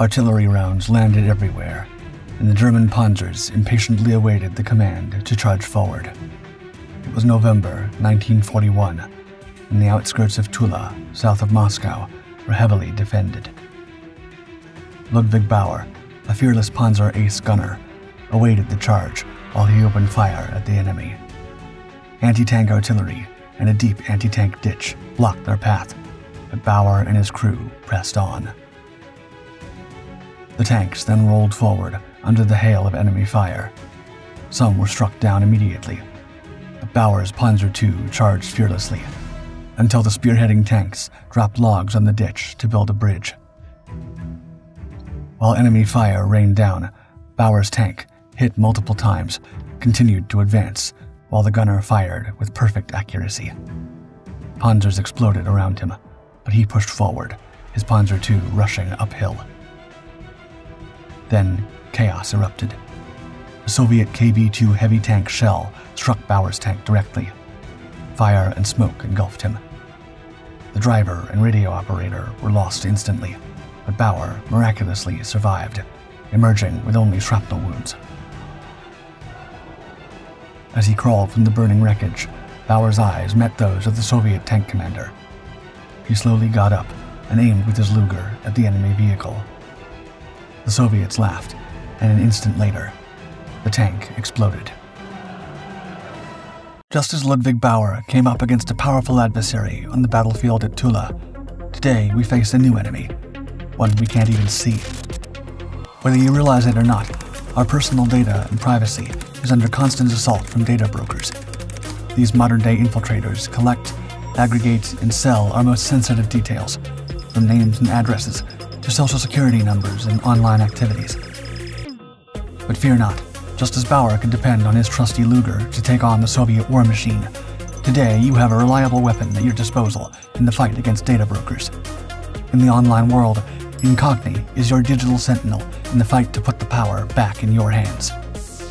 Artillery rounds landed everywhere, and the German Panzers impatiently awaited the command to charge forward. It was November 1941, and the outskirts of Tula, south of Moscow, were heavily defended. Ludwig Bauer, a fearless Panzer ace gunner, awaited the charge while he opened fire at the enemy. Anti-tank artillery and a deep anti-tank ditch blocked their path, but Bauer and his crew pressed on. The tanks then rolled forward under the hail of enemy fire. Some were struck down immediately, but Bauer's Panzer II charged fearlessly, until the spearheading tanks dropped logs on the ditch to build a bridge. While enemy fire rained down, Bauer's tank, hit multiple times, continued to advance, while the gunner fired with perfect accuracy. Panzers exploded around him, but he pushed forward, his Panzer II rushing uphill. Then chaos erupted. A Soviet KV-2 heavy tank shell struck Bauer's tank directly. Fire and smoke engulfed him. The driver and radio operator were lost instantly, but Bauer miraculously survived, emerging with only shrapnel wounds. As he crawled from the burning wreckage, Bauer's eyes met those of the Soviet tank commander. He slowly got up and aimed with his Luger at the enemy vehicle. The Soviets laughed, and an instant later, the tank exploded. Just as Ludwig Bauer came up against a powerful adversary on the battlefield at Tula, today we face a new enemy, one we can't even see. Whether you realize it or not, our personal data and privacy is under constant assault from data brokers. These modern-day infiltrators collect, aggregate, and sell our most sensitive details, from names and addresses to social security numbers and online activities. But fear not, just as Bauer could depend on his trusty Luger to take on the Soviet war machine, today you have a reliable weapon at your disposal in the fight against data brokers. In the online world, Incogni is your digital sentinel in the fight to put the power back in your hands.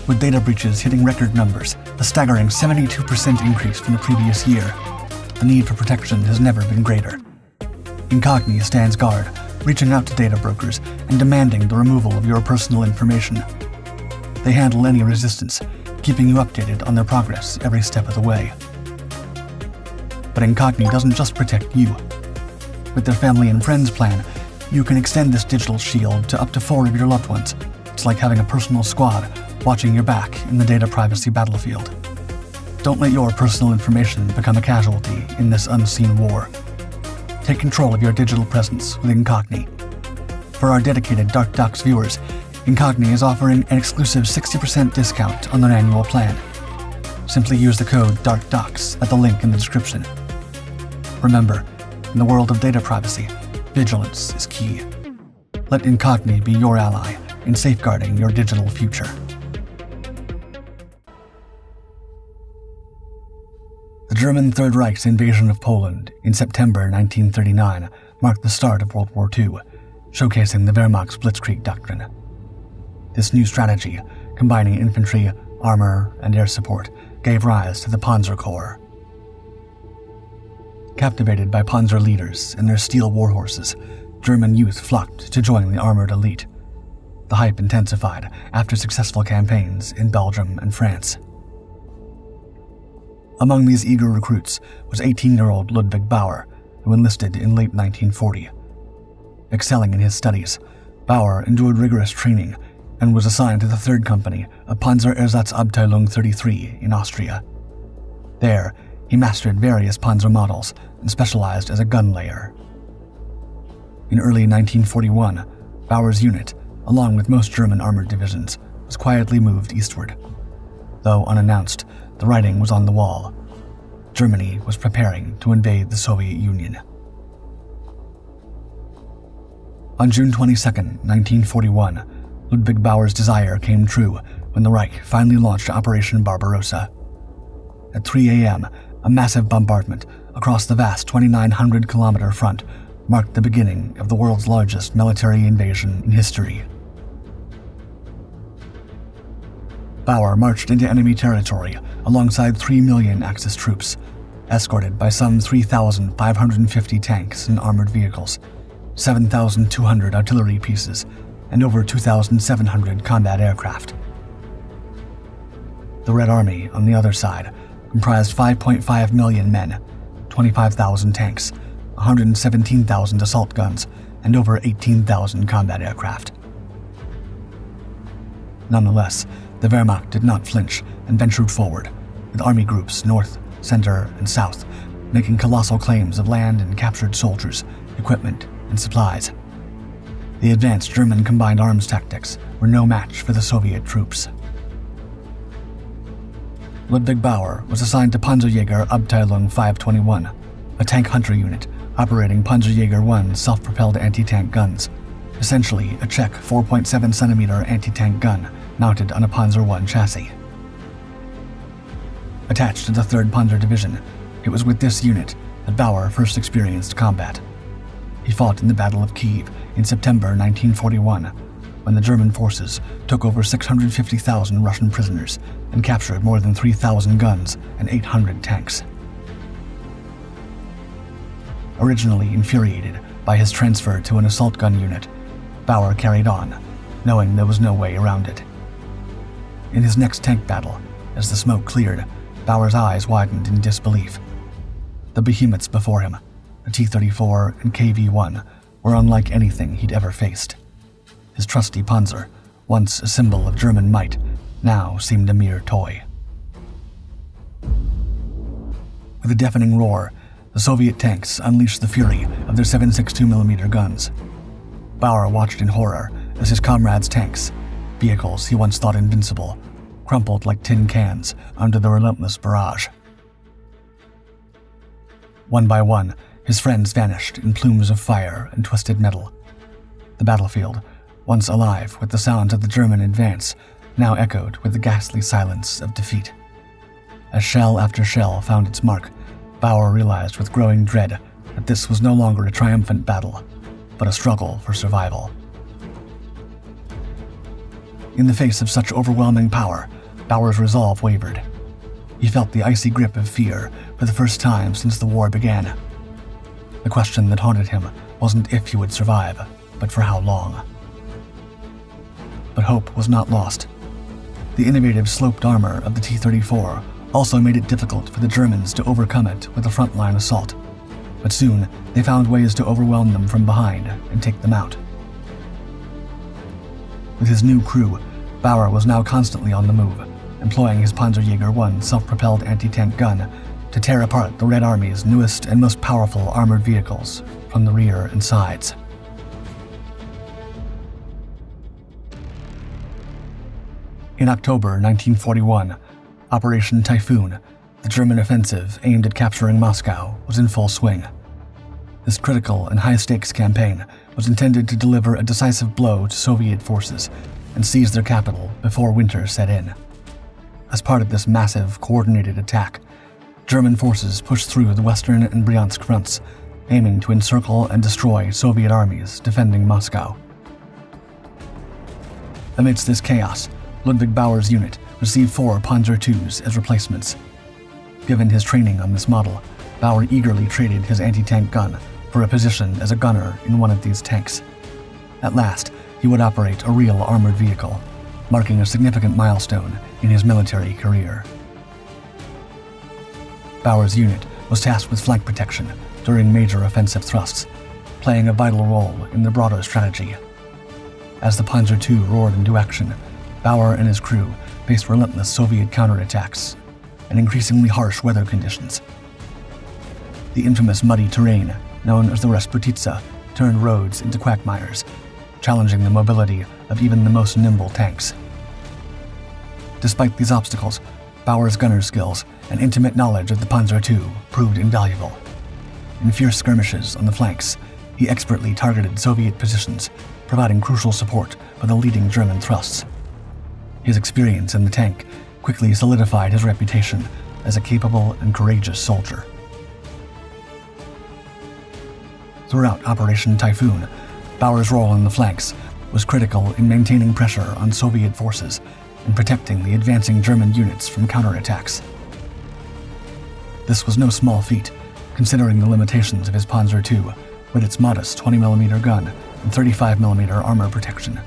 With data breaches hitting record numbers, a staggering 72% increase from the previous year, the need for protection has never been greater. Incogni stands guard, reaching out to data brokers and demanding the removal of your personal information. They handle any resistance, keeping you updated on their progress every step of the way. But Incogni doesn't just protect you. With their family and friends plan, you can extend this digital shield to up to 4 of your loved ones. It's like having a personal squad watching your back in the data privacy battlefield. Don't let your personal information become a casualty in this unseen war. Take control of your digital presence with Incogni. For our dedicated Dark Docs viewers, Incogni is offering an exclusive 60% discount on their annual plan. Simply use the code DARKDOCS at the link in the description. Remember, in the world of data privacy, vigilance is key. Let Incogni be your ally in safeguarding your digital future. The German Third Reich's invasion of Poland in September 1939 marked the start of World War II, showcasing the Wehrmacht's Blitzkrieg doctrine. This new strategy, combining infantry, armor, and air support, gave rise to the Panzer Corps. Captivated by Panzer leaders and their steel warhorses, German youth flocked to join the armored elite. The hype intensified after successful campaigns in Belgium and France. Among these eager recruits was 18-year-old Ludwig Bauer, who enlisted in late 1940. Excelling in his studies, Bauer endured rigorous training and was assigned to the 3rd Company of Panzerersatzabteilung 33 in Austria. There, he mastered various Panzer models and specialized as a gun layer. In early 1941, Bauer's unit, along with most German armored divisions, was quietly moved eastward. Though unannounced, the writing was on the wall. Germany was preparing to invade the Soviet Union. On June 22, 1941, Ludwig Bauer's desire came true when the Reich finally launched Operation Barbarossa. At 3 a.m., a massive bombardment across the vast 2,900-kilometer front marked the beginning of the world's largest military invasion in history. Bauer marched into enemy territory alongside 3 million Axis troops, escorted by some 3,550 tanks and armored vehicles. 7,200 artillery pieces, and over 2,700 combat aircraft. The Red Army, on the other side, comprised 5.5 million men, 25,000 tanks, 117,000 assault guns, and over 18,000 combat aircraft. Nonetheless, the Wehrmacht did not flinch and ventured forward, with army groups north, center, and south making colossal claims of land and captured soldiers, equipment, and supplies. The advanced German combined arms tactics were no match for the Soviet troops. Ludwig Bauer was assigned to Panzerjäger Abteilung 521, a tank hunter unit operating Panzerjäger 1 self-propelled anti-tank guns, essentially a Czech 4.7cm anti-tank gun mounted on a Panzer I chassis. Attached to the 3rd Panzer Division, it was with this unit that Bauer first experienced combat. He fought in the Battle of Kiev in September 1941, when the German forces took over 650,000 Russian prisoners and captured more than 3,000 guns and 800 tanks. Originally infuriated by his transfer to an assault gun unit, Bauer carried on, knowing there was no way around it. In his next tank battle, as the smoke cleared, Bauer's eyes widened in disbelief. The behemoths before him, the T-34 and KV-1, were unlike anything he'd ever faced. His trusty Panzer, once a symbol of German might, now seemed a mere toy. With a deafening roar, the Soviet tanks unleashed the fury of their 7.62mm guns. Bauer watched in horror as his comrades' tanks, vehicles he once thought invincible, crumpled like tin cans under the relentless barrage. One by one, his friends vanished in plumes of fire and twisted metal. The battlefield, once alive with the sounds of the German advance, now echoed with the ghastly silence of defeat. As shell after shell found its mark, Bauer realized with growing dread that this was no longer a triumphant battle, but a struggle for survival. In the face of such overwhelming power, Bauer's resolve wavered. He felt the icy grip of fear for the first time since the war began. The question that haunted him wasn't if he would survive, but for how long. But hope was not lost. The innovative sloped armor of the T-34 also made it difficult for the Germans to overcome it with a frontline assault, but soon they found ways to overwhelm them from behind and take them out. With his new crew, Bauer was now constantly on the move, employing his Panzerjäger 1 self-propelled anti-tank gun to tear apart the Red Army's newest and most powerful armored vehicles from the rear and sides. In October 1941, Operation Typhoon, the German offensive aimed at capturing Moscow, was in full swing. This critical and high-stakes campaign was intended to deliver a decisive blow to Soviet forces and seize their capital before winter set in. As part of this massive, coordinated attack, German forces pushed through the Western and Bryansk fronts, aiming to encircle and destroy Soviet armies defending Moscow. Amidst this chaos, Ludwig Bauer's unit received 4 Panzer IIs as replacements. Given his training on this model, Bauer eagerly traded his anti-tank gun for a position as a gunner in one of these tanks. At last, he would operate a real armored vehicle, marking a significant milestone in his military career. Bauer's unit was tasked with flank protection during major offensive thrusts, playing a vital role in the broader strategy. As the Panzer II roared into action, Bauer and his crew faced relentless Soviet counterattacks and increasingly harsh weather conditions. The infamous muddy terrain, known as the Rasputitsa, turned roads into quagmires, challenging the mobility of even the most nimble tanks. Despite these obstacles, Bauer's gunner skills and intimate knowledge of the Panzer II proved invaluable. In fierce skirmishes on the flanks, he expertly targeted Soviet positions, providing crucial support for the leading German thrusts. His experience in the tank quickly solidified his reputation as a capable and courageous soldier. Throughout Operation Typhoon, Bauer's role on the flanks was critical in maintaining pressure on Soviet forces and protecting the advancing German units from counterattacks. This was no small feat, considering the limitations of his Panzer II, with its modest 20mm gun and 35mm armor protection.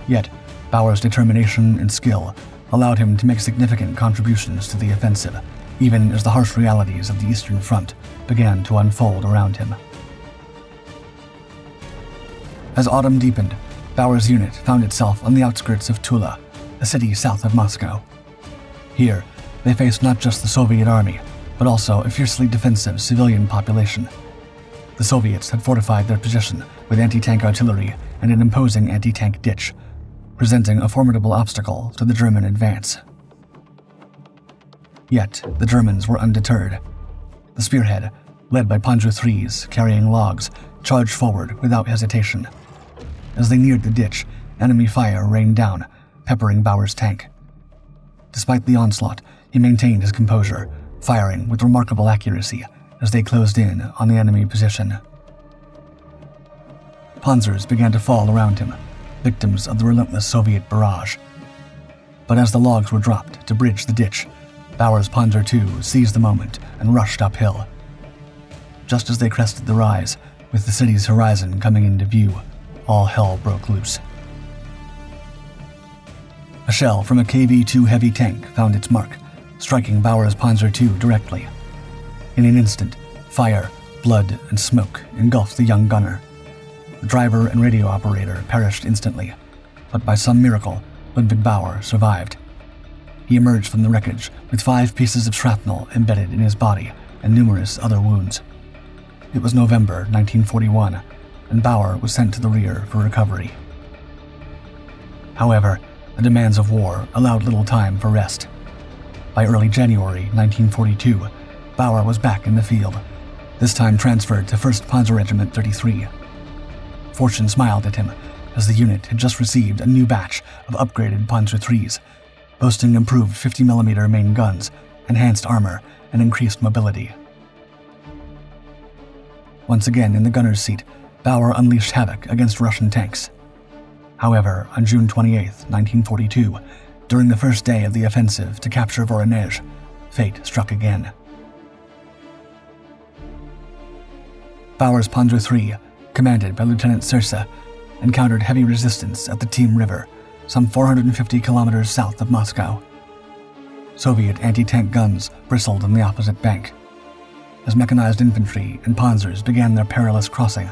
Yet, Bauer's determination and skill allowed him to make significant contributions to the offensive, even as the harsh realities of the Eastern Front began to unfold around him. As autumn deepened, Bauer's unit found itself on the outskirts of Tula, a city south of Moscow. Here, they faced not just the Soviet army, but also a fiercely defensive civilian population. The Soviets had fortified their position with anti-tank artillery and an imposing anti-tank ditch, presenting a formidable obstacle to the German advance. Yet, the Germans were undeterred. The spearhead, led by Panzer IIIs carrying logs, charged forward without hesitation. As they neared the ditch, enemy fire rained down, peppering Bauer's tank. Despite the onslaught, he maintained his composure, firing with remarkable accuracy as they closed in on the enemy position. Panzers began to fall around him, victims of the relentless Soviet barrage. But as the logs were dropped to bridge the ditch, Bauer's Panzer II seized the moment and rushed uphill. Just as they crested the rise, with the city's horizon coming into view, all hell broke loose. A shell from a KV-2 heavy tank found its mark, striking Bauer's Panzer II directly. In an instant, fire, blood, and smoke engulfed the young gunner. The driver and radio operator perished instantly, but by some miracle, Ludwig Bauer survived. He emerged from the wreckage with 5 pieces of shrapnel embedded in his body and numerous other wounds. It was November 1941, and Bauer was sent to the rear for recovery. However, the demands of war allowed little time for rest. By early January 1942, Bauer was back in the field, this time transferred to 1st Panzer Regiment 33. Fortune smiled at him, as the unit had just received a new batch of upgraded Panzer IIIs, boasting improved 50mm main guns, enhanced armor, and increased mobility. Once again in the gunner's seat, Bauer unleashed havoc against Russian tanks. However, on June 28, 1942, during the first day of the offensive to capture Voronezh, fate struck again. Bauer's Panzer III, commanded by Lieutenant Sursa, encountered heavy resistance at the Tym River, some 450 kilometers south of Moscow. Soviet anti-tank guns bristled on the opposite bank. As mechanized infantry and panzers began their perilous crossing,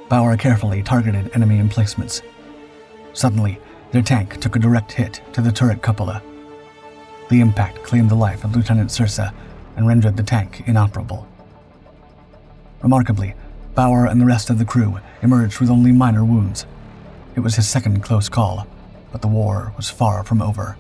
Bauer carefully targeted enemy emplacements. Suddenly, their tank took a direct hit to the turret cupola. The impact claimed the life of Lieutenant Sursa and rendered the tank inoperable. Remarkably, Bauer and the rest of the crew emerged with only minor wounds. It was his second close call, but the war was far from over.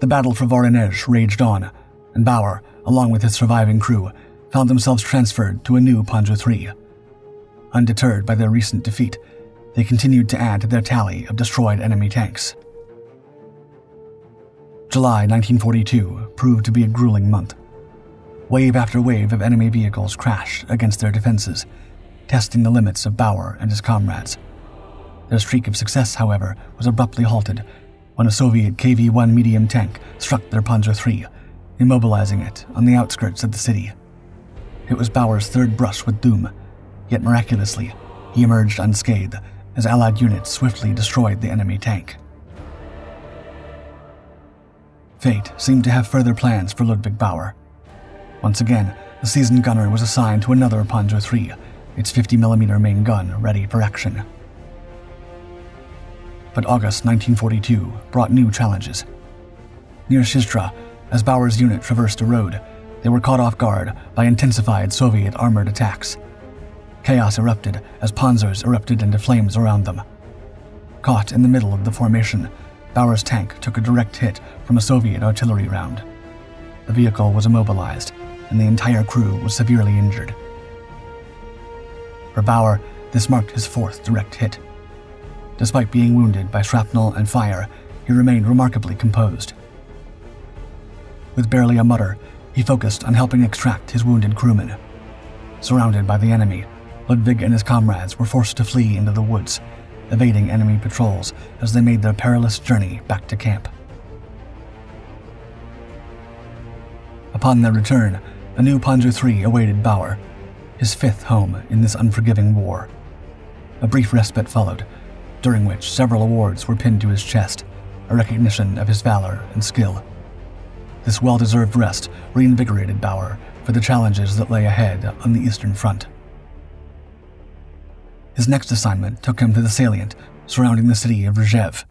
The battle for Voronezh raged on, and Bauer, along with his surviving crew, found themselves transferred to a new Panzer III. Undeterred by their recent defeat, they continued to add to their tally of destroyed enemy tanks. July 1942 proved to be a grueling month. Wave after wave of enemy vehicles crashed against their defenses, testing the limits of Bauer and his comrades. Their streak of success, however, was abruptly halted when a Soviet KV-1 medium tank struck their Panzer III, immobilizing it on the outskirts of the city. It was Bauer's third brush with doom, yet miraculously, he emerged unscathed as Allied units swiftly destroyed the enemy tank. Fate seemed to have further plans for Ludwig Bauer. Once again, the seasoned gunner was assigned to another Panzer III, its 50mm main gun ready for action. But August 1942 brought new challenges. Near Shizhtra, as Bauer's unit traversed a road, they were caught off guard by intensified Soviet armored attacks. Chaos erupted as panzers erupted into flames around them. Caught in the middle of the formation, Bauer's tank took a direct hit from a Soviet artillery round. The vehicle was immobilized, and the entire crew was severely injured. For Bauer, this marked his 4th direct hit. Despite being wounded by shrapnel and fire, he remained remarkably composed. With barely a mutter, he focused on helping extract his wounded crewmen. Surrounded by the enemy, Ludwig and his comrades were forced to flee into the woods, evading enemy patrols as they made their perilous journey back to camp. Upon their return, a new Panzer III awaited Bauer, his fifth home in this unforgiving war. A brief respite followed, during which several awards were pinned to his chest, a recognition of his valor and skill. This well-deserved rest reinvigorated Bauer for the challenges that lay ahead on the Eastern Front. His next assignment took him to the salient surrounding the city of Rzhev.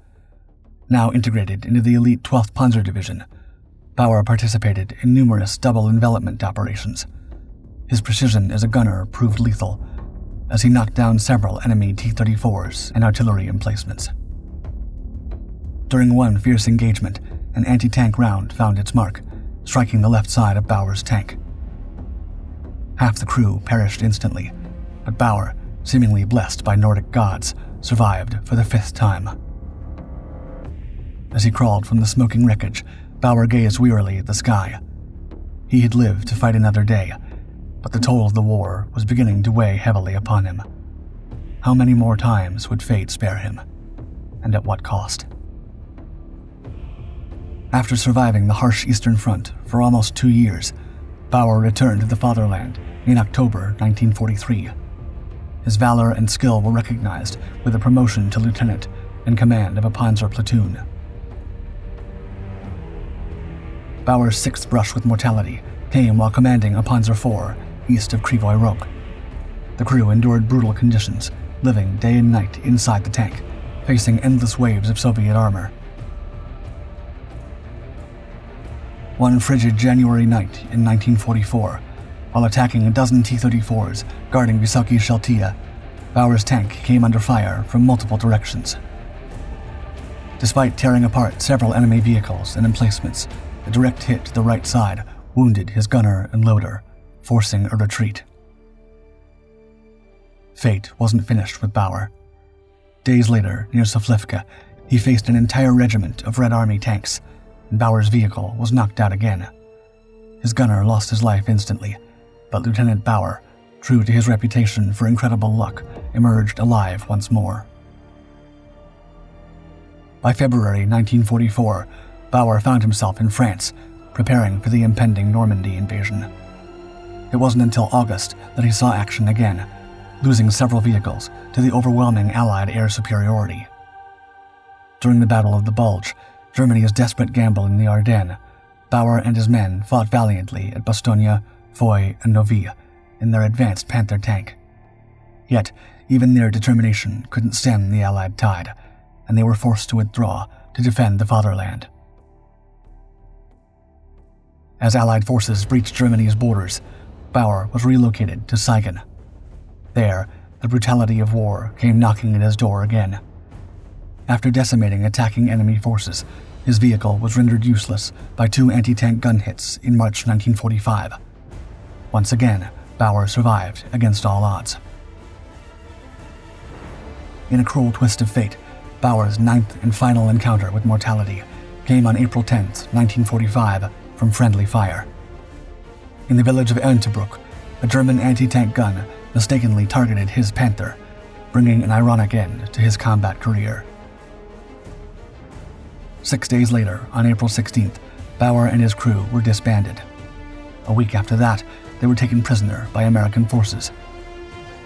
Now integrated into the elite 12th Panzer Division, Bauer participated in numerous double envelopment operations. His precision as a gunner proved lethal, as he knocked down several enemy T-34s and artillery emplacements. During one fierce engagement, an anti-tank round found its mark, striking the left side of Bauer's tank. Half the crew perished instantly, but Bauer, seemingly blessed by Nordic gods, survived for the fifth time. As he crawled from the smoking wreckage, Bauer gazed wearily at the sky. He had lived to fight another day, but the toll of the war was beginning to weigh heavily upon him. How many more times would fate spare him, and at what cost? After surviving the harsh Eastern Front for almost 2 years, Bauer returned to the fatherland in October 1943. His valor and skill were recognized with a promotion to lieutenant and command of a Panzer platoon. Bauer's sixth brush with mortality came while commanding a Panzer IV east of Krivoy Rog. The crew endured brutal conditions, living day and night inside the tank, facing endless waves of Soviet armor. One frigid January night in 1944, while attacking a dozen T-34s guarding Vysokie Sheltia, Bauer's tank came under fire from multiple directions. Despite tearing apart several enemy vehicles and emplacements, a direct hit to the right side wounded his gunner and loader, forcing a retreat. Fate wasn't finished with Bauer. Days later, near Soflivka, he faced an entire regiment of Red Army tanks, and Bauer's vehicle was knocked out again. His gunner lost his life instantly, but Lieutenant Bauer, true to his reputation for incredible luck, emerged alive once more. By February 1944, Bauer found himself in France, preparing for the impending Normandy invasion. It wasn't until August that he saw action again, losing several vehicles to the overwhelming Allied air superiority. During the Battle of the Bulge, Germany's desperate gamble in the Ardennes, Bauer and his men fought valiantly at Bastogne, Foy, and Novi in their advanced Panther tank. Yet, even their determination couldn't stem the Allied tide, and they were forced to withdraw to defend the fatherland. As Allied forces breached Germany's borders, Bauer was relocated to Siegen. There, the brutality of war came knocking at his door again. After decimating attacking enemy forces, his vehicle was rendered useless by 2 anti-tank gun hits in March 1945. Once again, Bauer survived against all odds. In a cruel twist of fate, Bauer's 9th and final encounter with mortality came on April 10, 1945, from friendly fire. In the village of Erntebrück, a German anti-tank gun mistakenly targeted his Panther, bringing an ironic end to his combat career. 6 days later, on April 16th, Bauer and his crew were disbanded. A week after that, they were taken prisoner by American forces.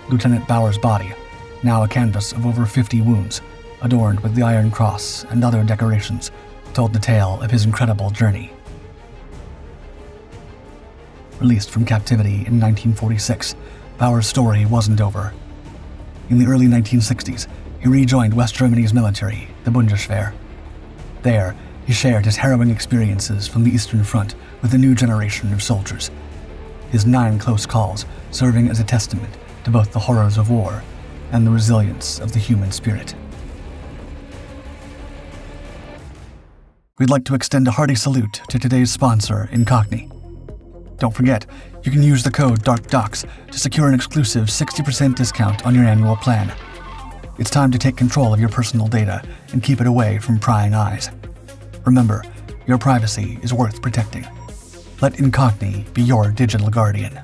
Lieutenant Bauer's body, now a canvas of over 50 wounds, adorned with the Iron Cross and other decorations, told the tale of his incredible journey. Released from captivity in 1946, Bauer's story wasn't over. In the early 1960s, he rejoined West Germany's military, the Bundeswehr. There, he shared his harrowing experiences from the Eastern Front with a new generation of soldiers, his 9 close calls serving as a testament to both the horrors of war and the resilience of the human spirit. We'd like to extend a hearty salute to today's sponsor, Incogni. Don't forget, you can use the code DARKDOCS to secure an exclusive 60% discount on your annual plan. It's time to take control of your personal data and keep it away from prying eyes. Remember, your privacy is worth protecting. Let Incogni be your digital guardian.